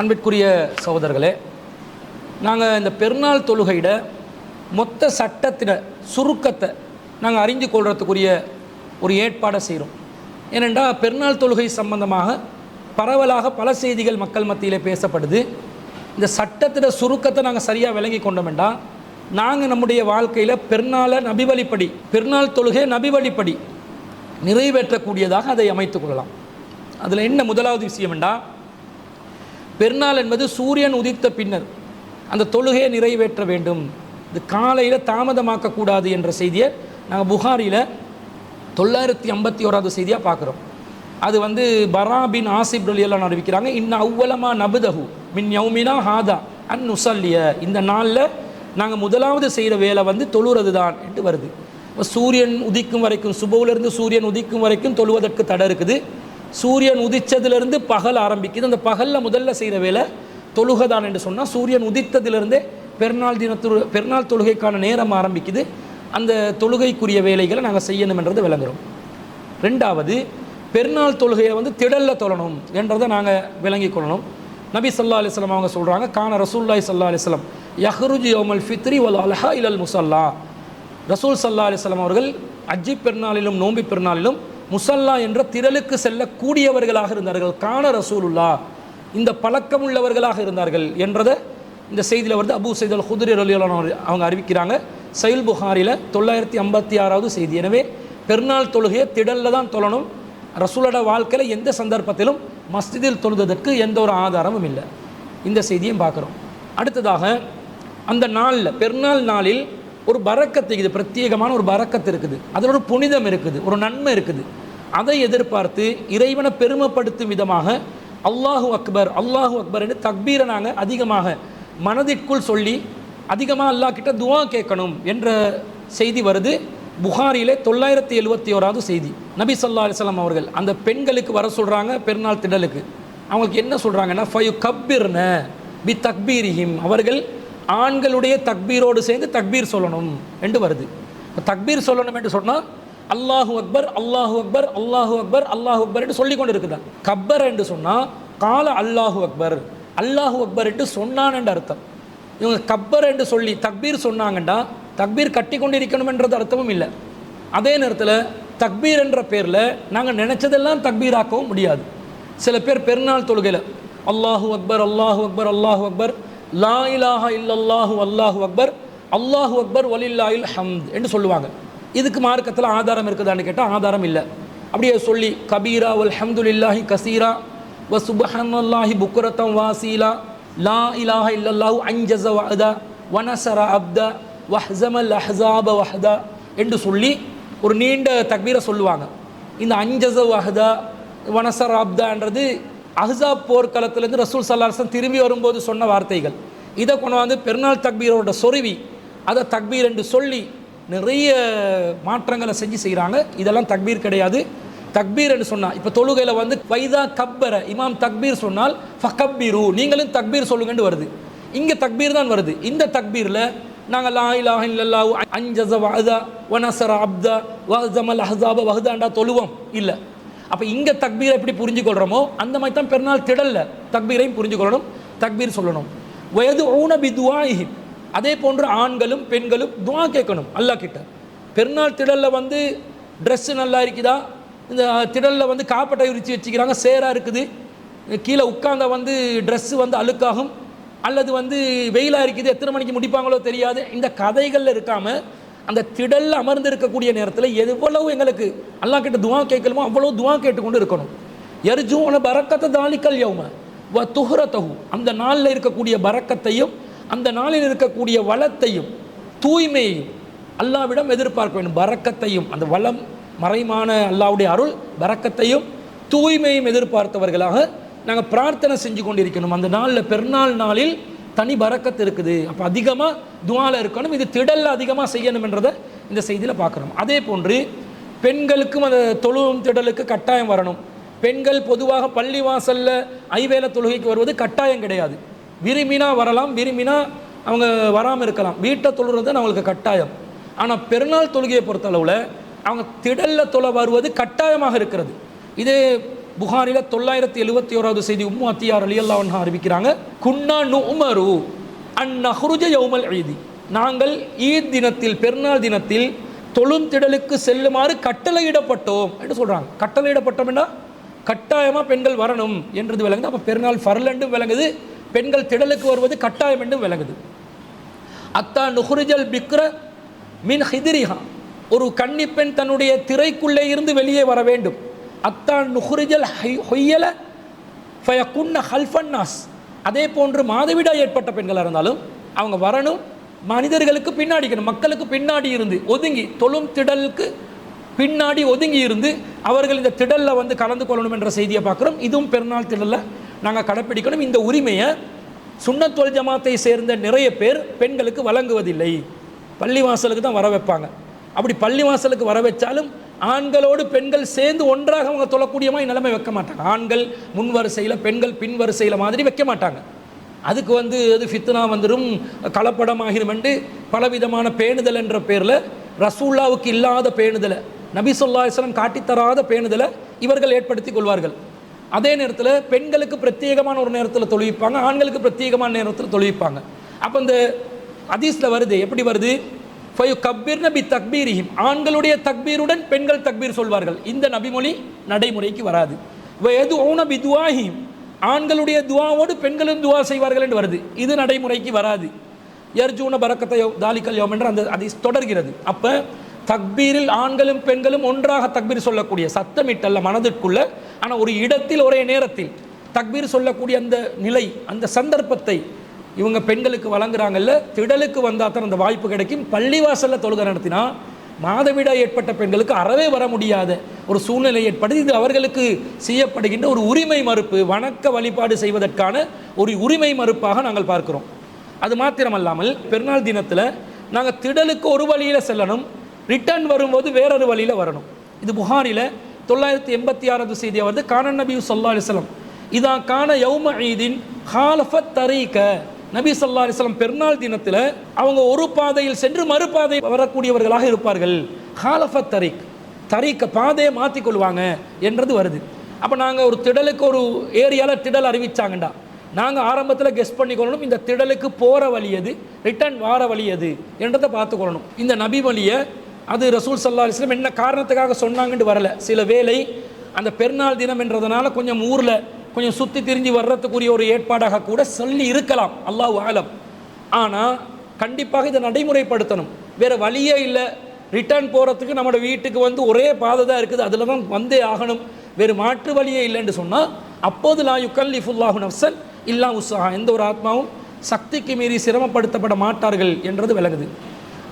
அன்பிற்குரிய சகோதரர்களே, நாங்கள் இந்த பெருநாள் தொழுகையிட மொத்த சட்டத்தின சுருக்கத்தை நாங்கள் அறிஞ்சு கொள்றதுக்குரிய ஒரு ஏற்பாடை செய்கிறோம். ஏனென்றால் பெருநாள் தொழுகை சம்பந்தமாக பரவலாக பல செய்திகள் மக்கள் மத்தியில் பேசப்படுது. இந்த சட்டத்தின சுருக்கத்தை நாங்கள் சரியாக விளங்கி கொண்டோம்டா நாங்கள் நம்முடைய வாழ்க்கையில் பெருநாளை நபிவழிப்படி, பெருநாள் தொழுகை நபிவழிப்படி நிறைவேற்றக்கூடியதாக அதை அமைத்துக் கொள்ளலாம். அதில் என்ன முதலாவது விஷயம் என்றால், பெருநாள் என்பது சூரியன் உதித்த பின்னர் அந்த தொழுகையை நிறைவேற்ற வேண்டும், இது காலையில் தாமதமாக்கக்கூடாது என்ற செய்தியை நாங்கள் புகாரியில் 951வது செய்தியாக பார்க்குறோம். அது பரா பின் ஆசிப் ரலியல்லாஹு அறிவிக்கிறாங்க, இன்ன அவ்வளமா நபுதஹு மின் யௌமினா ஹாதா அன் நுசல்லிய, இந்த நாளில் நாங்கள் முதலாவது செய்கிற வேலை தொழுறது தான் என்று வருது. சூரியன் உதிக்கும் வரைக்கும், சுபவுலேருந்து சூரியன் உதிக்கும் வரைக்கும் தொழுவதற்கு தடை இருக்குது. சூரியன் உதித்ததிலிருந்து பகல் ஆரம்பிக்குது. அந்த பகலில் முதல்ல செய்கிற வேலை தொழுகைதான் என்று சொன்னால், சூரியன் உதித்ததிலிருந்தே பெருநாள் தொழுகைக்கான நேரம் ஆரம்பிக்குது. அந்த தொழுகைக்குரிய வேலைகளை நாங்கள் செய்யணும் என்றது விளங்குறோம். ரெண்டாவது, பெருநாள் தொழுகையை திடலில் தொழணும் என்றதை நாங்கள் விளங்கி கொள்ளணும். நபி ஸல்லல்லாஹு அலைஹி வஸல்லம் அவங்க சொல்கிறாங்க, கான ரசூலுல்லாஹி ஸல்லல்லாஹு அலைஹி வஸல்லம் யஹ்ருஜு யௌமல் ஃபித்ரி வல் அல்ஹா இலல் முஸல்லா. ரசூல் ஸல்லல்லாஹு அலைஹி வஸல்லம் அவர்கள் அஜ்ஜி பெருநாளிலும் நோம்பி பெருநாளிலும் முசல்லா என்ற திரளுக்கு செல்லக்கூடியவர்களாக இருந்தார்கள். கான ரசூலுல்லா, இந்த பழக்கம் உள்ளவர்களாக இருந்தார்கள் என்றதை இந்த செய்தியில் அபூ சயீத் அல் குத்ரி ரலியல்லாஹு அன்ஹு அவங்க அறிவிக்கிறாங்க. சஹீஹ் புகாரியில் 956வது செய்தி. எனவே பெருநாள் தொழுகையை திடலில் தான் தொழணும். ரசூலோட வாழ்க்கையில் எந்த சந்தர்ப்பத்திலும் மஸ்ஜிதில் தொழுதற்கு எந்த ஒரு ஆதாரமும் இல்லை. இந்த செய்தியும் பார்க்குறோம். அடுத்ததாக, அந்த நாளில், பெருநாள் நாளில் ஒரு பரக்கத்து இருக்குது, பிரத்யேகமான ஒரு பரக்கத்து இருக்குது, அதில் ஒரு புனிதம் இருக்குது, ஒரு நன்மை இருக்குது. அதை எதிர்பார்த்து இறைவனை பெருமைப்படுத்தும் விதமாக அல்லாஹு அக்பர் அல்லாஹு அக்பர் என்று தக்பீரை நாங்கள் அதிகமாக மனதிற்குள் சொல்லி அதிகமாக அல்லாஹ் கிட்ட துவா கேட்கணும் என்ற செய்தி வருது. புகாரிலே 971வது செய்தி. நபி ஸல்லல்லாஹு அலைஹி வஸல்லம் அவர்கள் அந்த பெண்களுக்கு வர சொல்கிறாங்க பெருநாள் திடலுக்கு. அவங்களுக்கு என்ன சொல்கிறாங்கன்னா, ஃபயு கப்பிர்ன பி தக்பீரிஹிம், அவர்கள் ஆண்களுடைய தக்பீரோடு சேர்ந்து தக்பீர் சொல்லணும் என்று வருது. தக்பீர் சொல்லணும் என்று சொன்னால் அல்லாஹு அக்பர் அல்லாஹு அக்பர் அல்லாஹு அக்பர் அல்லாஹு அக்பர் என்று சொல்லி கொண்டு இருக்குதான். கப்பர் என்று சொன்னால் கால அல்லாஹு அக்பர் அல்லாஹு அக்பர் என்று சொன்னான் என்று அர்த்தம். இவங்க கப்பர் என்று சொல்லி தக்பீர் சொன்னாங்கண்டா தக்பீர் கட்டி கொண்டு இருக்கணும் என்றது அர்த்தமும் இல்லை. அதே நேரத்தில் தக்பீர் என்ற பேரில் நாங்கள் நினச்சதெல்லாம் தக்பீர் ஆக்கவும் முடியாது. சில பேர் பெருநாள் தொழுகையில் அல்லாஹு அக்பர் அல்லாஹு அக்பர் அல்லாஹு அக்பர் லா இலாஹா இல்லல்லாஹு அல்லாஹு அக்பர் அல்லாஹு அக்பர் வலில்லாஹில் ஹம்த் என்று சொல்லுவாங்க. இதுக்கு மார்க்கத்தில் ஆதாரம் இருக்குதான்னு கேட்டால் ஆதாரம் இல்லை. அப்படியே சொல்லி கபீரா வல் ஹம்துலில்லாஹி கசீரா வ சுப்ஹானல்லாஹி புக்ரத்தம் வாசீலா லா இலாஹா இல்லல்லாஹு அன்ஜஸ வஅதா வனஸர அப்தா வஹ்ஸமல் அஹ்ஸாப வஹ்தா என்று சொல்லி ஒரு நீண்ட தக்பீரை சொல்லுவாங்க. இந்த அன்ஜஸ வஹ்தா வனஸர அப்தான்றது அஹ்ஸாப் போர்க்களத்திலேருந்து ரசூல் ஸல்லல்லாஹு அலைஹி வஸல்லம் திரும்பி வரும்போது சொன்ன வார்த்தைகள். இதை கொண்டு பெருநாள் தக்பீரோட சொருவி அதை தக்பீர் என்று சொல்லி நிறைய மாற்றங்களை செஞ்சு செய்கிறாங்க. இதெல்லாம் தக்பீர் கிடையாது. தக்பீர் என்று சொன்னால், இப்போ தொழுகையில் வைதா கப்பர இமாம் தக்பீர் சொன்னால் ஃபகப்பீரு, நீங்களும் தக்பீர் சொல்லுங்கன்னு வருது. இங்கே தக்பீர் தான் வருது. இந்த தக்பீரில் நாங்கள் லா இலாஹ இல்லல்லாஹு அன்ஜஸ வஅதா வனஸர அப்தா வஹ்ஸமல் அஹ்ஸாப வஹ்தாண்டா தொழுவோம் இல்லை. அப்போ இங்கே தக்பீரை எப்படி புரிஞ்சுக்கொள்கிறோமோ அந்த மாதிரி தான் பெருநாள் திடல்ல தக்பீரையும் புரிஞ்சுக்கொள்ளணும், தக்பீர் சொல்லணும். வயது ஊன பிதுவாஹி, அதே போன்று ஆண்களும் பெண்களும் துவா கேட்கணும் அல்லாஹ் கிட்ட. பெருநாள் திடலில் ட்ரெஸ்ஸு நல்லா இருக்குதா, இந்த திடலில் காப்பட்டை உரிச்சு வச்சுக்கிறாங்க, சேராக இருக்குது, கீழே உட்கார்ந்த ட்ரெஸ்ஸு அழுக்காகும், அல்லது வெயிலாக இருக்குது, எத்தனை மணிக்கு முடிப்பாங்களோ தெரியாது. இந்த கதைகளில் இருக்காமல் அந்த திடலில் அமர்ந்து இருக்கக்கூடிய நேரத்தில் எவ்வளவு எங்களுக்கு அல்லாஹ் கிட்ட துவா கேட்கணுமோ அவ்வளோ துவா கேட்டுக்கொண்டு இருக்கணும். யர்ஜூன பரக்கத்த தாலிக்கல் யௌம வ துஹ்ரதஹு, அந்த நாளில் இருக்கக்கூடிய பரக்கத்தையும் அந்த நாளில் இருக்கக்கூடிய வளத்தையும் தூய்மையையும் அல்லாஹ்விடம் எதிர்பார்க்க வேண்டும். பரக்கத்தையும், அந்த வளம் மறைமான அல்லாஹ்வுடைய அருள் பரக்கத்தையும் தூய்மையும் எதிர்பார்த்தவர்களாக நாங்கள் பிரார்த்தனை செஞ்சு கொண்டிருக்கணும். அந்த நாளில், பெருநாள் நாளில் தனி பரக்கத்து இருக்குது. அப்போ அதிகமாக துவாவில் இருக்கணும். இது திடலில் அதிகமாக செய்யணும் என்றதை இந்த செய்தியில் பார்க்குறோம். அதே போன்று பெண்களுக்கும் அந்த தொழுவும் திடலுக்கு கட்டாயம் வரணும். பெண்கள் பொதுவாக பள்ளிவாசலில் ஐவேளை தொழுகைக்கு வருவது கட்டாயம் கிடையாது. விரும்பினா வரலாம், விரும்பினா அவங்க வராமல் இருக்கலாம். வீட்டை தொழுறது அவங்களுக்கு கட்டாயம். ஆனால் பெருநாள் தொழுகையை பொறுத்தளவில் அவங்க திடலில் தொழ வருவது கட்டாயமாக இருக்கிறது. இதே புகாரில 971வது செய்தி உம்மு அத்தியா ரலியல்லாஹு அன்ஹா அறிவிக்கிறாங்க, குன்னா நுமரு அன் நஹ்ருஜ யௌமல் ஈதி, நாங்கள் ஈத் தினத்தில் பெருநாள் தினத்தில் தொழுந்திடலுக்கு செல்லுமாறு கட்டளையிடப்பட்டோம் என்று சொல்றாங்க. கட்டளையிடப்பட்டோம் என்றா கட்டாயமாக பெண்கள் வரணும் என்றது விளங்குது. அப்போ பெருநாள் ஃபர்ல் என்றும் விளங்குது, பெண்கள் திடலுக்கு வருவது கட்டாயம் என்றும் விளங்குது. அத்தா நுஹ்ரிஜல் பிக்ர மின் ஹிதிரிஹா, ஒரு கன்னிப்பெண் தன்னுடைய திரைக்குள்ளே இருந்து வெளியே வர வேண்டும். அத்தா நுஹ்ரிஜல் ஹொய்யல ஃபயகுன்ன ஹல்ஃபன்னாஸ், அதே போன்று மாதவிடாய் ஏற்பட்ட பெண்களாக இருந்தாலும் அவங்க வரணும், மனிதர்களுக்கு பின்னாடி, மக்களுக்கு பின்னாடி இருந்து ஒதுங்கி, தொழும் திடலுக்கு பின்னாடி ஒதுங்கி இருந்து அவர்கள் இந்த திடலில் வந்து கலந்து கொள்ளணும் என்ற செய்தியை பார்க்குறோம். இதுவும் பெருநாள் திடலில் நாங்கள் கடைப்பிடிக்கணும். இந்த உரிமையை சுன்னத் வல் ஜமாத்தை சேர்ந்த நிறைய பேர் பெண்களுக்கு வழங்குவதில்லை. பள்ளிவாசலுக்கு தான் வர வைப்பாங்க. அப்படி பள்ளிவாசலுக்கு வர வச்சாலும் ஆண்களோடு பெண்கள் சேர்ந்து ஒன்றாக அவங்க தொழக்கூடிய மாதிரி நிலைமை வைக்க மாட்டாங்க. ஆண்கள் முன் வரிசையில், பெண்கள் பின் வரிசையில் மாதிரி வைக்க மாட்டாங்க. அதுக்கு வந்து அது ஃபித்னா வந்துடும், கலப்படமாகிரும் என்று பலவிதமான பேணுதல் என்ற பேரில், ரசூல்லாவுக்கு இல்லாத பேணுதலை, நபி ஸல்லல்லாஹு அலைஹி வஸல்லம் காட்டித்தராத பேணுதலை இவர்கள் ஏற்படுத்தி கொள்வார்கள். அதே நேரத்தில் பெண்களுக்கு பிரத்யேகமான ஒரு நேரத்தில் தொழுவிப்பாங்க, ஆண்களுக்கு பிரத்யேகமான நேரத்தில் தொழுவிப்பாங்க. அப்போ இந்த ஹதீஸில் வருது, எப்படி வருது, ஃபயு கப்பீர் நபி தக்பீரிஹிம், ஆண்களுடைய தக்பீருடன் பெண்கள் தக்பீர் சொல்வார்கள். இந்த நபிமொழி நடைமுறைக்கு வராது. வயது ஓன பி துவாஹிம், ஆண்களுடைய துவாவோடு பெண்களும் துவா செய்வார்கள் என்று வருது. இது நடைமுறைக்கு வராது. யர்ஜூன பரக்கத்தை தாலிக்கல் யோம் என்ற அந்த ஹதீஸ் தொடர்கிறது. அப்போ தக்பீரில் ஆண்களும் பெண்களும் ஒன்றாக தக்பீர் சொல்லக்கூடிய, சத்தமிட்டல்ல மனதிற்குள்ள, ஆனால் ஒரு இடத்தில் ஒரே நேரத்தில் தக்பீர் சொல்லக்கூடிய அந்த நிலை, அந்த சந்தர்ப்பத்தை இவங்க பெண்களுக்கு வழங்குறாங்கல்ல. திடலுக்கு வந்தால் தான் அந்த வாய்ப்பு கிடைக்கும். பள்ளிவாசலில் தொழுகை நடத்தினா மாதவிடாய் ஏற்பட்ட பெண்களுக்கு அறவே வர முடியாத ஒரு சூழ்நிலை ஏற்படுது. இது அவர்களுக்கு செய்யப்படுகின்ற ஒரு உரிமை மறுப்பு, வணக்க வழிபாடு செய்வதற்கான ஒரு உரிமை மறுப்பாக நாங்கள் பார்க்கிறோம். அது மாத்திரமல்லாமல் பெருநாள் தினத்தில் நாங்கள் திடலுக்கு ஒரு வழியில் செல்லணும், ரிட்டர்ன் வரும்போது வேறொரு வழியில் வரணும். இது புகாரில் 986வது செய்தியாக வருது. கான நபி ஸல்லல்லாஹு அலைஹி வஸல்லம் இதா கான யௌம ஈதின் ஹாலஃபத் தரீக, நபி ஸல்லல்லாஹு அலைஹி வஸல்லம் பெருநாள் தினத்தில் அவங்க ஒரு பாதையில் சென்று மறுபாதை வரக்கூடியவர்களாக இருப்பார்கள். ஹாலஃபத் தரீக், தரீக்க பாதையை மாற்றிக்கொள்வாங்க என்றது வருது. அப்போ நாங்கள் ஒரு திடலுக்கு ஒரு ஏரியாவில் திடல் அறிவிச்சாங்கண்டா நாங்கள் ஆரம்பத்தில் கெஸ் பண்ணிக்கொள்ளணும், இந்த திடலுக்கு போகிற வழி எது, ரிட்டர்ன் வார வழி எது என்றதை பார்த்துக்கொள்ளணும். இந்த நபி வழியை அது ரசூல் ஸல்லல்லாஹு அலைஹி வஸல்லம் என்ன காரணத்துக்காக சொன்னாங்கன்னு வரல. சில வேளை அந்த பெருநாள் தினம் என்றதுனால கொஞ்சம் ஊரில் கொஞ்சம் சுற்றி திரிஞ்சு வர்றதுக்குரிய ஒரு ஏற்பாடாக கூட சொல்லி இருக்கலாம், அல்லாஹு ஆலம். ஆனால் கண்டிப்பாக இதை நடைமுறைப்படுத்தணும். வேறு வழியே இல்லை, ரிட்டர்ன் போகிறதுக்கு நம்மளோட வீட்டுக்கு வந்து ஒரே பாதை தான் இருக்குது, அதில் தான் வந்தே ஆகணும், வேறு மாற்று வழியே இல்லைன்னு சொன்னால் அப்போது லா யுகல்லிஃபுல்லாஹு நஃப்ஸன் இல்லா உஸ்ஸாஹா, எந்த ஒரு ஆத்மாவும் சக்திக்கு மீறி சிரமப்படுத்தப்பட மாட்டார்கள் என்றது விளங்குது.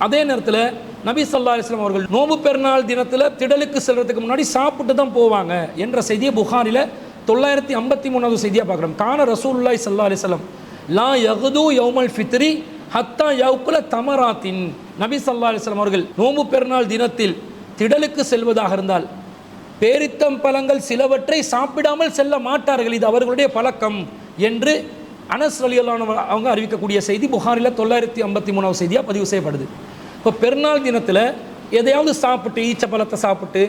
அதே நேரத்தில் நபி ஸல்லல்லாஹு அலைஹி வஸல்லம் அவர்கள் நோம்பு பெருநாள் தினத்தில் திடலுக்கு செல்றதுக்கு முன்னாடி சாப்பிட்டு தான் போவாங்க என்ற செய்தியை புகாரில் 953வது செய்தியாக பார்க்குறோம். கான ரசூலுல்லாஹி ஸல்லல்லாஹு அலைஹி வஸல்லம் லா யகுது யௌமல் ஃபித்ரி ஹத்தா யௌகுல தமராத்தின், நபி ஸல்லல்லாஹு அலைஹி வஸல்லம் அவர்கள் நோம்பு பெருநாள் தினத்தில் திடலுக்கு செல்வதாக இருந்தால் பேரித்தம் பழங்கள் சிலவற்றை சாப்பிடாமல் செல்ல மாட்டார்கள், இது அவர்களுடைய பழக்கம் என்று அனஸ் ரலியல்லாஹு அன்ஹு அவங்க அறிவிக்கக்கூடிய செய்தி புகாரில் 953வது செய்தியாக பதிவு செய்யப்படுது. இப்போ பெருநாள் தினத்தில் எதையாவது சாப்பிட்டு, ஈச்ச பழத்தை சாப்பிட்டு,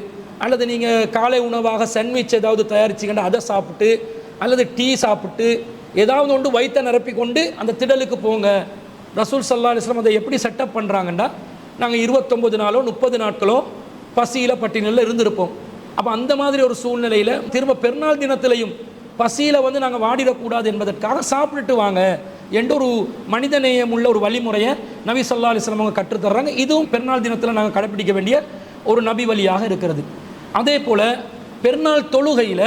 அல்லது நீங்கள் காலை உணவாக சாண்ட்விச் ஏதாவது தயாரிச்சிங்கன்னா அதை சாப்பிட்டு, அல்லது டீ சாப்பிட்டு ஏதாவது ஒன்று வயிற்றை நிரப்பி கொண்டு அந்த திடலுக்கு போங்க. ரசூல் ஸல்லல்லாஹு அலைஹி வஸல்லம் அதை எப்படி செட்டப் பண்ணுறாங்கன்னா, நாங்கள் 29 நாளோ 30 நாட்களோ பசியில் பட்டினியில் இருந்திருப்போம். அப்போ அந்த மாதிரி ஒரு சூழ்நிலையில் திரும்ப பெருநாள் தினத்திலையும் பசியில் வந்து நாங்கள் வாடிடக்கூடாது என்பதற்காக சாப்பிட்டுட்டு வாங்க என்ற ஒரு மனிதநேயம் உள்ள ஒரு வழிமுறையை நபி ஸல்லல்லாஹு அலைஹி வஸல்லம் அவங்க கற்றுத்தர்றாங்க. இதுவும் பெருநாள் தினத்தில் நாங்கள் கடைப்பிடிக்க வேண்டிய ஒரு நபி வழியாக இருக்கிறது. அதே போல் பெருநாள் தொழுகையில்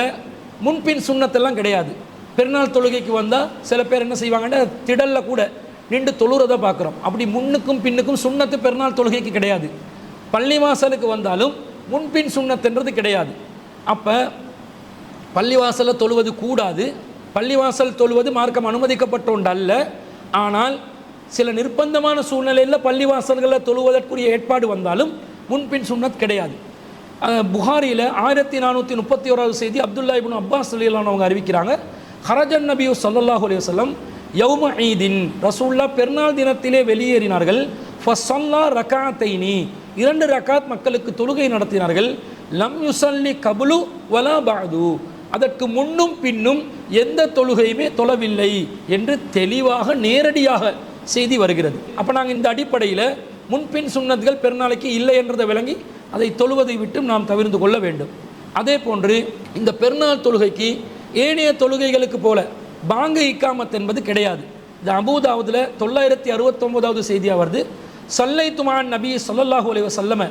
முன்பின் சுன்னத்தெல்லாம் கிடையாது. பெருநாள் தொழுகைக்கு வந்தால் சில பேர் என்ன செய்வாங்கன்னா திடலில் கூட நின்று தொழுறதை பார்க்குறோம். அப்படி முன்னுக்கும் பின்னுக்கும் சுன்னத்து பெருநாள் தொழுகைக்கு கிடையாது. பள்ளிவாசலுக்கு வந்தாலும் முன்பின் சுன்னத்துன்றது கிடையாது. அப்போ பள்ளிவாசலில் தொழுவது கூடாது, பள்ளிவாசல் தொழுவது மார்க்கம் அனுமதிக்கப்பட்ட ஒன்று அல்ல. ஆனால் சில நிர்பந்தமான சூழ்நிலையில் பள்ளிவாசல்களில் தொழுவதற்குரிய ஏற்பாடு வந்தாலும் முன்பின் சுன்னத் கிடையாது. புகாரியில் 1431வது செய்தி அப்துல்லா இப்னு அப்பாஸ் ரலியல்லாஹு அன்ஹு அவங்க அறிவிக்கிறாங்க, ஹரஜன் நபி ஸல்லல்லாஹு அலைஹி வஸல்லம் யௌம ஈதின், ரசூலுல்லாஹ் பெருநாள் தினத்திலே வெளியேறினார்கள். ஃபஸல்லா ரகாத்தைனி, 2 ரகாத் மக்களுக்கு தொழுகை நடத்தினார்கள். லம் யுஸல்லி கபுலு வலா பஅது, அதற்கு முன்னும் பின்னும் எந்த தொழுகையுமே தொழவில்லை என்று தெளிவாக நேரடியாக செய்தி வருகிறது. அப்போ நாங்கள் இந்த அடிப்படையில் முன்பின் சுன்னத்துகள் பெருநாளைக்கு இல்லை என்றதை விளங்கி அதை தொழுவதை விட்டு நாம் தவிர்த்து கொள்ள வேண்டும். அதே போன்று இந்த பெருநாள் தொழுகைக்கு ஏனைய தொழுகைகளுக்கு போல பாங்கு இக்காமத் என்பது கிடையாது. இந்த அபூதாவுதில் 969வது செய்தியாக வருது. சல்லைத்துமான் நபி ஸல்லல்லாஹு அலைஹி வஸல்லம்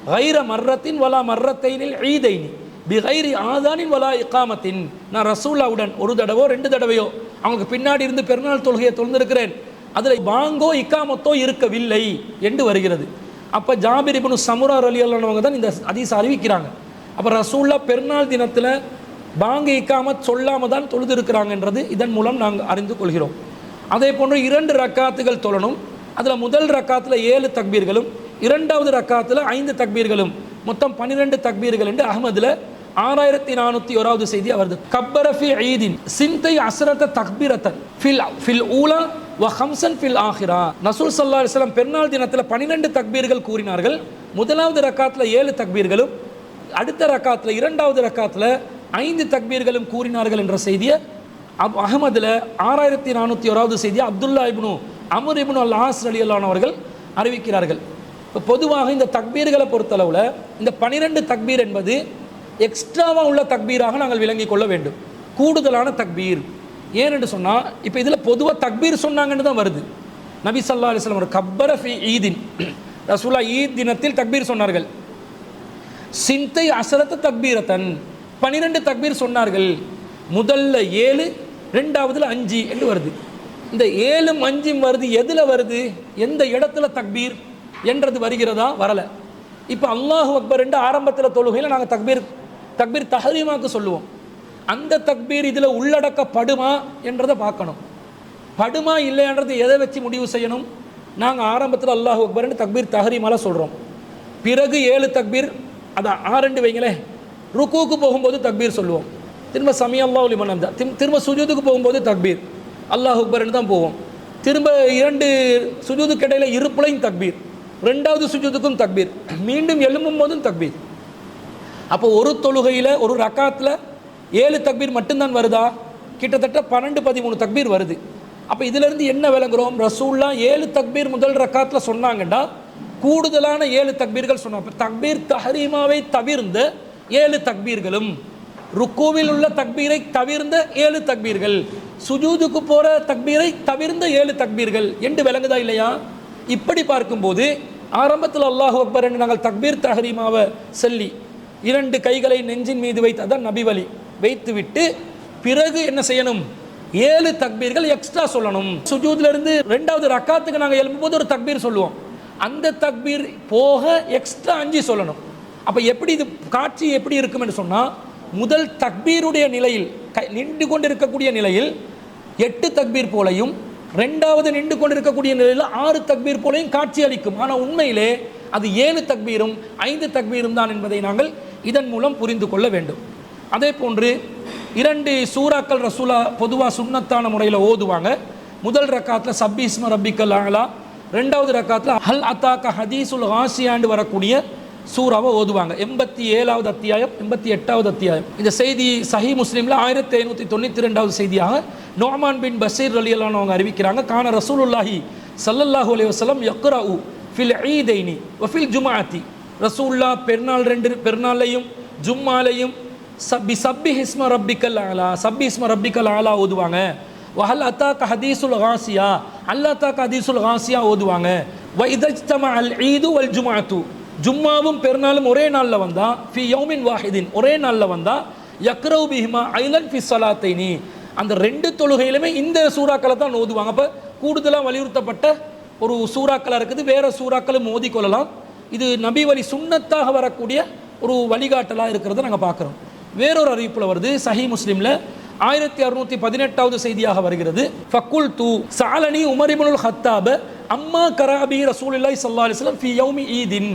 கைர மர்ரத்தின் வலா மர்ரத்தைனில் ஈதைனி பிகைரி ஆதானின் வலா இக்காமத்தின். நான் ரசூல்லாவுடன் ஒரு தடவையோ 2 தடவையோ அவங்களுக்கு பின்னாடி இருந்து பெருநாள் தொழுகையை தொழுந்திருக்கிறேன், அதில் பாங்கோ இக்காமத்தோ இருக்கவில்லை என்று வருகிறது. அப்போ ஜாபிர் இப்னு சமுரா ரலியல்லாஹு அன்ஹு தான் இந்த ஹதீஸ் அறிவிக்கிறாங்க. அப்போ ரசூல்லா பெருநாள் தினத்தில் பாங்கு இக்காமத் சொல்லாமல் தான் தொழுது இருக்கிறாங்கன்றது இதன் மூலம் நாங்கள் அறிந்து கொள்கிறோம். அதே போன்று 2 ரக்காத்துகள் தொழணும். அதில் முதல் ரக்காத்தில் 7 தக்பீர்களும், இரண்டாவது ரக்காத்தில் 5 தக்பீர்களும், மொத்தம் 12 தக்பீர்கள் என்று அஹ்மதில் 6401வது செய்தி வருது. கப்பரஃபி ஈதின் சிந்தை அஸ்ரத தக்பீரத்தன் ஃபில் ஊலா வ ஹம்சன் ஃபில் ஆஹிரா. ரசூல் ஸல்லல்லாஹு அலைஹி வஸல்லம் பெருநாள் தினத்தில் 12 தக்பீர்கள் கூறினார்கள். முதலாவது ரக்காத்தில் 7 தக்பீர்களும், அடுத்த ரக்காத்தில் இரண்டாவது ரக்காத்தில் 5 தக்பீர்களும் கூறினார்கள் என்ற செய்தியை அஹ்மதில் 6401வது செய்தியை அப்துல்லா இப்னு அம்ர் இப்னு அல் ஆஸ் ரலியல்லாஹு அன்ஹு அவர்கள் அறிவிக்கிறார்கள். இப்போ பொதுவாக இந்த தக்பீர்களை பொறுத்தளவில் இந்த 12 தக்பீர் என்பது எக்ஸ்ட்ராவாக உள்ள தக்பீராக நாங்கள் விளங்கிக் கொள்ள வேண்டும், கூடுதலான தக்பீர். ஏனென்று சொன்னால் இப்போ இதில் பொதுவாக தக்பீர் சொன்னாங்கன்னு தான் வருது. நபி ஸல்லல்லாஹு அலைஹி வஸல்லம் கப்பர ஃபி ஈதின், ரசூலுல்லாஹ் ஈத் தினத்தில் தக்பீர் சொன்னார்கள். சிந்தை அசரத்த தக்பீரத்தன் 12 தக்பீர் சொன்னார்கள். முதல்ல 7, ரெண்டாவதுல 5 என்று வருது. இந்த 7ம் 5ம் வருது, எதில் வருது, எந்த இடத்துல தக்பீர் என்றது வருகிறதா? வரலை. இப்போ அல்லாஹு அக்பர் என்று ஆரம்பத்தில் தொழுகையில் நாங்கள் தக்பீர் தஹரீமாக்கு சொல்லுவோம். அந்த தக்பீர் இதில் உள்ளடக்கப்படுமா என்றதை பார்க்கணும். படுமா இல்லைன்றது எதை வச்சு முடிவு செய்யணும்? நாங்கள் ஆரம்பத்தில் அல்லாஹு அக்பர் என்று தக்பீர் தஹரீமால சொல்கிறோம். பிறகு 7 தக்பீர், அதான் 6 வைங்களே, ருக்கூக்கு போகும்போது தக்பீர் சொல்லுவோம். திரும்ப சமி அல்லாஹு லிமன் ஹம்தா, திரும்ப சுஜூதுக்கு போகும்போது தக்பீர் அல்லாஹு அக்பர்னு தான் போவோம். திரும்ப 2 சுஜூதுக்கு இடையில இருப்புலையும் தக்பீர், 2வது சுஜூதுக்கும் தக்பீர், மீண்டும் எழும்பும் போதும் தக்பீர். அப்போ ஒரு தொழுகையில் ஒரு ரக்காத்தில் 7 தக்பீர் மட்டும்தான் வருதா? கிட்டத்தட்ட 12-13 தக்பீர் வருது. அப்போ இதிலிருந்து என்ன விளங்குறோம்? ரசூல்லா 7 தக்பீர் முதல் ரக்காத்தில் சொன்னாங்கண்டா கூடுதலான 7 தக்பீர்கள் சொன்னாங்க. தக்பீர் தஹரீமாவை தவிர்ந்த 7 தக்பீர்களும், ருக்கூவில் உள்ள தக்பீரை தவிர்ந்த 7 தக்பீர்கள், சுஜூதுக்கு போகிற தக்பீரை தவிர்ந்த 7 தக்பீர்கள் என்று விளங்குதா இல்லையா? இப்படி பார்க்கும்போது ஆரம்பத்தில் அல்லாஹு அக்பர் என்று நாங்கள் தக்பீர் தஹரீமாவை சொல்லி 2 கைகளை நெஞ்சின் மீது வைத்து, அதான் நபி வழி வைத்து விட்டு பிறகு என்ன செய்யணும்? 7 தக்பீர்கள் எக்ஸ்ட்ரா சொல்லணும். சுஜூதிலிருந்து 2வது ரக்காத்துக்கு நாங்கள் எழுப்பும்போது ஒரு தக்பீர் சொல்லுவோம், அந்த தக்பீர் போக எக்ஸ்ட்ரா 5 சொல்லணும். அப்போ எப்படி இது காட்சி எப்படி இருக்கும் என்று சொன்னால், முதல் தக்பீருடைய நிலையில் நின்று கொண்டிருக்கக்கூடிய நிலையில் 8 தக்பீர் போலையும், 2வது நின்று கொண்டிருக்கக்கூடிய நிலையில் 6 தக்பீர் போலையும் காட்சி அளிக்கும். ஆனால் உண்மையிலே அது 7 தக்பீரும் 5 தக்பீரும் தான் என்பதை நாங்கள் இதன் மூலம் புரிந்து கொள்ள வேண்டும். அதே போன்று 2 சூறாக்கள் ரசூலா பொதுவாக சுன்னத்தான முறையில் ஓதுவாங்க. முதல் ரக்காத்தில் சப்பி இஸ்ம ரப்பிக்கல் அலா, 2வது ரக்காத்தில் ஹல் அத்தாக்க ஹதீசுல் ஹாசியாண்டு வரக்கூடிய சூறாவை ஓதுவாங்க. 87வது அத்தியாயம், 88வது அத்தியாயம். இந்த செய்தி சஹீஹ் முஸ்லிமில் 1592வது செய்தியாக நுஅமான் பின் பஷீர் ரலியல்லாஹு அன்ஹு அறிவிக்கிறாங்க. கான ரசூலுல்லாஹி ஸல்லல்லாஹு அலைஹி வஸல்லம் யக்ரஉ ஃபில் ஈதைனி வ ஃபில் ஜும்ஆத்தி. ரசூலுல்லாஹ் பெருநாளையும் ஜும்மாலையும் சப்பி இஸ்ம ரப்பிக்கல் அலா, சப்பி இஸ்ம ரப்பிக்கல் அலா ஓதுவாங்க. வஹல் அத்தாக்க ஹதீசுல் ஹாசியா, அல்லா தாக்க ஹதீசுல் ஹாசியா ஓதுவாங்க. வ இதஜ்தமா அல் ஈது வல் ஜும்ஆத்து, ஜும்மாவும் பெருநாளும் ஒரே நாளில் வந்தா, ஃபி யௌமின் வாஹிதின் ஒரே நாளில் வந்தா, யக்ரவு பிஹிமா ஐலன் ஃபி ஸலாத்தைனி, அந்த 2 தொழுகையிலுமே இந்த சூறாக்களை தான் ஓதுவாங்க. அப்போ கூடுதலாக வலியுறுத்தப்பட்ட ஒரு சூறாக்களாக இருக்குது. வேறு சூறாக்களும் ஓதிக்கொள்ளலாம். இது நபி வழி சுன்னத்தாக வரக்கூடிய ஒரு வழிகாட்டலாக இருக்கிறத நாங்கள் பார்க்குறோம். வேறொரு அறிவிப்பில் வருது, சஹீஹ் முஸ்லிமில் 1618வது செய்தியாக வருகிறது. ஃபக்குல் தூ சாலனி உமர் இப்னுல் ஹத்தாப அம்மா கராபி ரசூலுல்லாஹி ஸல்லல்லாஹு அலைஹி வஸல்லம் ஃபி யௌமி ஈதின்.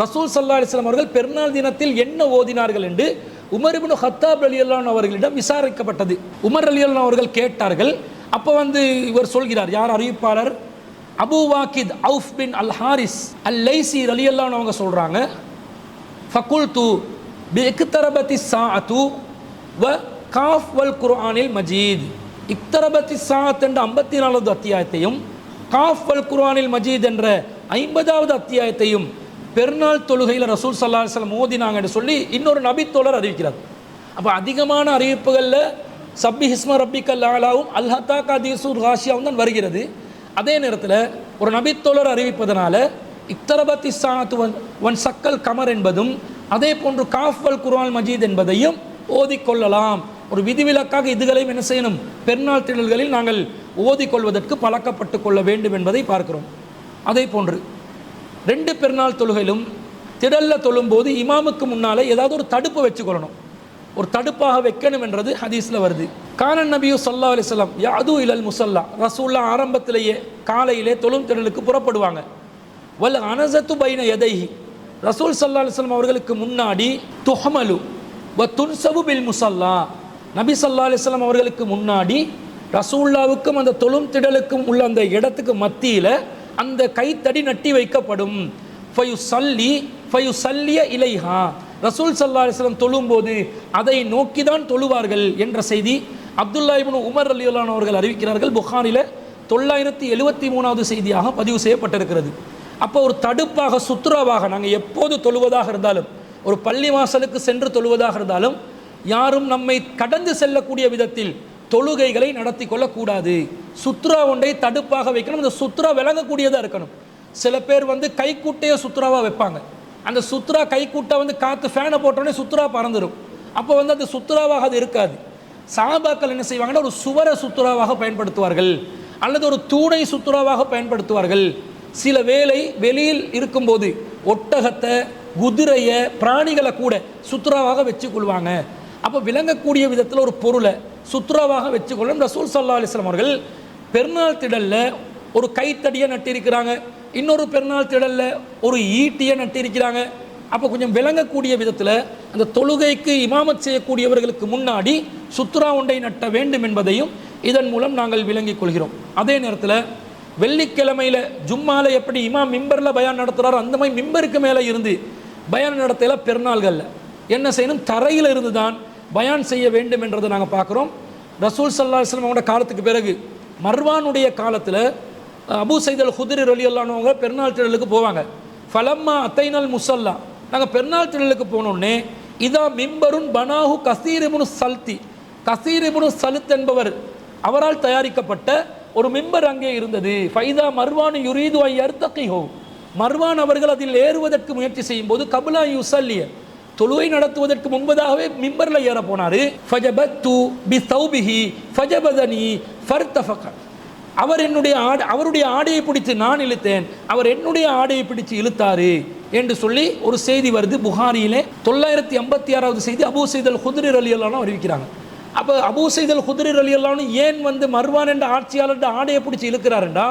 ரசூல் ஸல்லல்லாஹு அலைஹி வஸல்லம் அவர்கள் பெருநாள் தினத்தில் என்ன ஓதினார்கள் என்று உமர் இப்னு ஹத்தாப் ரலியல்லாஹு அன்ஹு அவர்களிடம் விசாரிக்கப்பட்டது. உமர் ரலியல்லாஹு அன்ஹு அவர்கள் கேட்டார்கள். அப்போ இவர் சொல்கிறார், யார் அறிவிப்பாளர்? அபு வாக்கித் அவுஃப் பின் அல் ஹாரிஸ் அல் லைசி ரலியல்லாஹு அன்ஹு அவங்க சொல்கிறாங்க, ஃபக்குல் தூ பி இக்தரபத்தி ஸாஅத்து வ காஃப் வல் குர்ஆனில் மஜீத், இக்தரபத்தி சாத் என்ற 54வது அத்தியாயத்தையும் காஃப் வல் குர்ஆனில் மஜீத் என்ற 50வது அத்தியாயத்தையும் பெருநாள் தொழுகையில் ரசூல் ஸல்லல்லாஹு அலைஹி வஸல்லம் ஓதினாங்கன்னு சொல்லி இன்னொரு நபித்தோழர் அறிவிக்கிறார். அப்போ அதிகமான அறிவிப்புகளில் சப்பி ஹிஸ்ம ரப்பிக்கல் ஆலாவும் அல்ஹத்தாக்கா தீசூர் ஹாஷியாவும் தான் வருகிறது. அதே நேரத்தில் ஒரு நபித்தோழர் அறிவிப்பதனால இக்தரபத்தி சாத் ஒன் சக்கல் கமர் என்பதும் அதே போன்று காஃப் வல் குர்ஆன் மஜீத் என்பதையும் ஓதிக்கொள்ளலாம். ஒரு விதிவிலக்காக இதுகளையும் என்ன செய்யணும், பெருநாள் திடல்களில் நாங்கள் ஓதிக்கொள்வதற்கு பழக்கப்பட்டு கொள்ள வேண்டும் என்பதை பார்க்கிறோம். அதே போன்று 2 பெருநாள் தொழுகையிலும் திடலில் தொழும்போது இமாமுக்கு முன்னால் ஏதாவது ஒரு தடுப்பு வச்சுக்கொள்ளணும், ஒரு தடுப்பாக வைக்கணும் என்றது ஹதீஸில் வருது. கானன் நபியு ஸல்லல்லாஹு அலைஹி வஸல்லம் யஅது இலல் முஸல்லா, ரசூலுல்லாஹ் ஆரம்பத்திலேயே காலையிலே தொழும் திடலுக்கு புறப்படுவாங்க. வல் அனஸத்து பைன யதைஹி, ரசூல் ஸல்லல்லாஹு அலைஹி வஸல்லம் அவர்களுக்கு முன்னாடி துஹமலு வ துன்சபு பில் முஸல்லா, நபி ஸல்லல்லாஹு அலைஹி வஸல்லம் அவர்களுக்கு முன்னாடி ரசூலுல்லாவுக்கும் அந்த தொழும் திடலுக்கும் உள்ள அந்த இடத்துக்கு மத்தியில் அந்த கைத்தடி நட்டி வைக்கப்படும். ஃபயுசல்லிய இலைஹா, ரசூல் ஸல்லல்லாஹு அலைஹி வஸல்லம் தொழும்போது அதை நோக்கி தான் தொழுவார்கள் என்ற செய்தி அப்துல்லா இப்னு உமர் ரலியல்லாஹு அன்ஹு அவர்கள் அறிவிக்கிறார்கள். புகாரில் 973வது செய்தியாக பதிவு செய்யப்பட்டிருக்கிறது. அப்போ ஒரு தடுப்பாக சுத்ராவாக நாங்கள் எப்போது தொழுவதாக இருந்தாலும், ஒரு பள்ளி வாசலுக்கு சென்று தொழுவதாக இருந்தாலும் யாரும் நம்மை கடந்து செல்லக்கூடிய விதத்தில் தொழுகைகளை நடத்தி கொள்ளக்கூடாது. சுத்ரா ஒன்றை தடுப்பாக வைக்கணும். அந்த சுத்ரா விளங்கக்கூடியதாக இருக்கணும். சில பேர் கைக்கூட்டையை சுத்ராவாக வைப்பாங்க. அந்த சுத்ரா கைக்கூட்டை காற்று ஃபேனை போட்டோடனே சுத்ரா பறந்துடும். அப்போ அது சுத்ராவாக அது இருக்காது. சஹாபாக்கள் என்ன செய்வாங்கன்னா ஒரு சுவர சுத்ராவாக பயன்படுத்துவார்கள், அல்லது ஒரு தூணை சுத்ராவாக பயன்படுத்துவார்கள். சில வேளை வெளியில் இருக்கும்போது ஒட்டகத்தை, குதிரையை, பிராணிகளை கூட சுத்ராவாக வச்சு கொள்வாங்க. அப்போ விளங்கக்கூடிய விதத்தில் ஒரு பொருளை சுத்ராவாக வச்சுக்கொள்ளும். ரசூல் ஸல்லல்லாஹு அலைஹி வஸல்லம் அவர்கள் பெருநாள் திடலில் ஒரு கைத்தடியை நட்டிருக்கிறாங்க, இன்னொரு பெருநாள் திடலில் ஒரு ஈட்டியை நட்டிருக்கிறாங்க. அப்போ கொஞ்சம் விளங்கக்கூடிய விதத்தில் அந்த தொழுகைக்கு இமாமத் செய்யக்கூடியவர்களுக்கு முன்னாடி சுத்ரா ஒன்றை நட்ட வேண்டும் என்பதையும் இதன் மூலம் நாங்கள் விளங்கிக் கொள்கிறோம். அதே நேரத்தில் வெள்ளிக்கிழமையில் ஜும்மாவில் எப்படி இமாம் மிம்பரில் பயான் நடத்துகிறாரோ அந்த மாதிரி மிம்பருக்கு மேலே இருந்து பயான் நடத்தல பெருநாள்களில் என்ன செய்யணும், தரையில் இருந்து தான் பயான் செய்ய வேண்டும் என்றதை நாங்கள் பார்க்குறோம். ரசூல் ஸல்லல்லாஹு அலைஹி வஸல்லம் அவங்களோட காலத்துக்கு பிறகு மர்வானுடைய காலத்தில் அபூ சயீத் அல் குத்ரி ரலியல்லாஹு அன்ஹு அவங்க பெருநாள் திடலுக்கு போவாங்க. ஃபலம்மா அத்தைனல் முஸல்லா, நாங்கள் பெருநாள் திடலுக்கு போனோடனே இதா மிம்பருன் பனாஹு கஸீர் இப்னு சல்தி, கஸீர் இப்னு சலுத் என்பவர் அவரால் தயாரிக்கப்பட்ட ஒரு மிம்பர் அங்கே இருந்தது. ஃபைதா மர்வான் யுரீது ஐ யர்தகிஹு, மர்வான் அவர்கள் அதில் ஏறுவதற்கு முயற்சி செய்யும் போது கபுலா யுஸல்லிய, தொழுகை நடத்துவதற்கு முன்பதாகவே மிம்பரில் ஏற போனார். ஃபஜபத்து பி தௌபிஹி ஃபஜபதனி ஃபர்தஃபக, அவர் அவருடைய ஆடையை பிடித்து நான் இழுத்தேன், அவர் என்னுடைய ஆடையை பிடித்து இழுத்தாரு என்று சொல்லி ஒரு செய்தி வருது. புகாரியிலே 986வது செய்தி அபூ சயீத் அல் குத்ரி ரலியல்லாஹு அன்ஹு அறிவிக்கிறாங்க. அப்போ அபூ சயீத் அல் குத்ரி ரலியல்லாஹு அன்ஹு ஏன் மர்வான் என்ற ஆட்சியாளர் ஆடையை பிடிச்சி இழுக்கிறாருண்டா,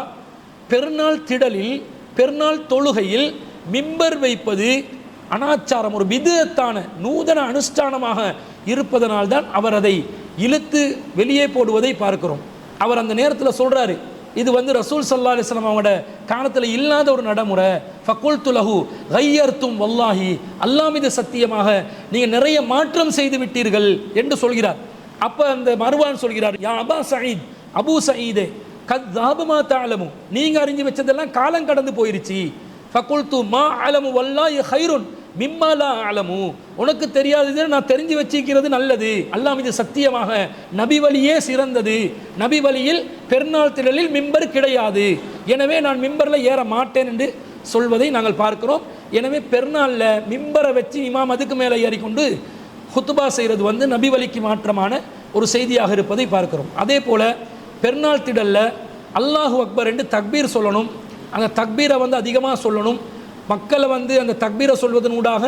பெருநாள் திடலில் பெருநாள் தொழுகையில் மிம்பர் வைப்பது அனாச்சாரம், ஒரு விதத்தான நூதன அனுஷ்டானமாக இருப்பதனால்தான் அவர் அதை இழுத்து வெளியே போடுவதை பார்க்கிறோம். அவர் அந்த நேரத்தில் சொல்கிறாரு, இது ரசூல் ஸல்லல்லாஹு அலைஹி வஸல்லம் அவங்களோட காலத்தில் இல்லாத ஒரு நடைமுறை. ஃபகுல்து லஹு கய்யர்தும் வல்லாஹி, அல்லாஹ் மீது சத்தியமாக நீங்கள் நிறைய மாற்றம் செய்து விட்டீர்கள் என்று சொல்கிறார். அப்போ அந்த மர்வான் சொல்கிறார், யா அபா சயீத், அபூ சயீதே கத் ذهب ما تعلمون, நீங்கள் அறிஞ்சு வச்சதெல்லாம் காலம் கடந்து போயிருச்சு. ஃபகுல்து மா அலமு வல்லாஹி கைருன் மிம்மா லா அலமு, உனக்கு தெரியாதது நான் தெரிஞ்சு வச்சிருக்கிறது நல்லது, அல்லாஹ் மீது சத்தியமாக நபி வழியே சிறந்தது, நபி வழியில் பெருநாள் திடலில் மிம்பர் கிடையாது, எனவே நான் மிம்பரில் ஏற மாட்டேன் என்று சொல்வதை நாங்கள் பார்க்கிறோம். எனவே பெருநாளில் மிம்பரை வச்சு இமாம் அதுக்கு மேலே ஏறிக்கொண்டு ஹுத்துபா செய்கிறது நபி வழிக்கு மாற்றமான ஒரு செய்தியாக இருப்பதை பார்க்கிறோம். அதே போல் பெருநாள் திடலில் அல்லாஹு அக்பர் என்று தக்பீர் சொல்லணும். அந்த தக்பீரை அதிகமாக சொல்லணும். மக்களை அந்த தக்பீரை சொல்வதன் ஊடாக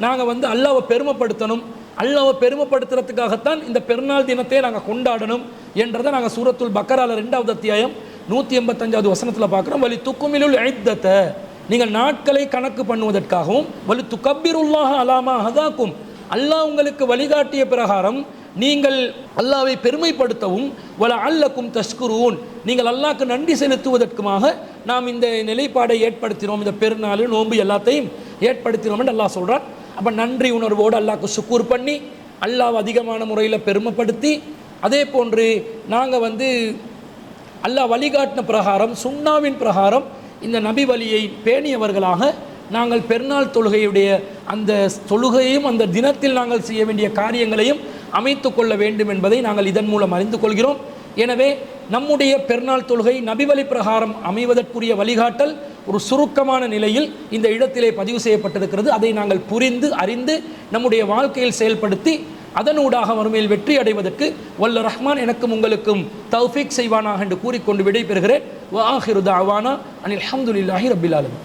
நாங்கள் அல்லாஹ்வை பெருமைப்படுத்தணும். அல்லாஹ்வை பெருமைப்படுத்துறதுக்காகத்தான் இந்த பெருநாள் தினத்தை நாங்கள் கொண்டாடணும் என்றதை நாங்கள் சூரத்துல் பக்கரால 2வது அத்தியாயம் 185வது வசனத்தில் பார்க்குறோம். வலி துக்குமிலுல் இத்தத்தை, நீங்கள் நாட்களை கணக்கு பண்ணுவதற்காகவும், வலி துக்கப்பிருல்லாஹ அலாமா ஹதாக்கும், அல்லாஹ் உங்களுக்கு வழிகாட்டிய பிரகாரம் நீங்கள் அல்லாஹ்வை பெருமைப்படுத்தவும், வல அல்லக்கும் தஷ்குரூன், நீங்கள் அல்லாஹ்க்கு நன்றி செலுத்துவதற்குமாக நாம் இந்த நிலைப்பாடை ஏற்படுத்தினோம், இந்த பெருநாள் நோன்பு எல்லாத்தையும் ஏற்படுத்தினோம் என்று அல்லாஹ் சொல்கிறார். அப்போ நன்றி உணர்வோடு அல்லாஹ்க்கு சுக்கூர் பண்ணி அல்லாஹ் அதிகமான முறையில் பெருமைப்படுத்தி, அதே போன்று நாங்கள் வந்து அல்லாஹ் வழிகாட்டின பிரகாரம் சுன்னாவின் பிரகாரம் இந்த நபி வழியை பேணியவர்களாக நாங்கள் பெருநாள் தொழுகையுடைய அந்த தொழுகையும் அந்த தினத்தில் நாங்கள் செய்ய வேண்டிய காரியங்களையும் அமைத்து கொள்ள வேண்டும் என்பதை நாங்கள் இதன் மூலம் அறிந்து கொள்கிறோம். எனவே நம்முடைய பெருநாள் தொழுகை நபிவழி பிரகாரம் அமைவதற்குரிய வழிகாட்டல் ஒரு சுருக்கமான நிலையில் இந்த இடத்திலே பதிவு செய்யப்பட்டிருக்கிறது. அதை நாங்கள் புரிந்து அறிந்து நம்முடைய வாழ்க்கையில் செயல்படுத்தி அதனூடாக வறுமையில் வெற்றி அடைவதற்கு வல்ல ரஹ்மான் எனக்கும் உங்களுக்கும் தௌஃபீக் செய்வானாக என்று கூறிக்கொண்டு விடைபெறுகிறேன். வ ஆஹிரு தஅவானா அனில் ஹம்துலில்லாஹி ரப்பில் ஆலமீன்.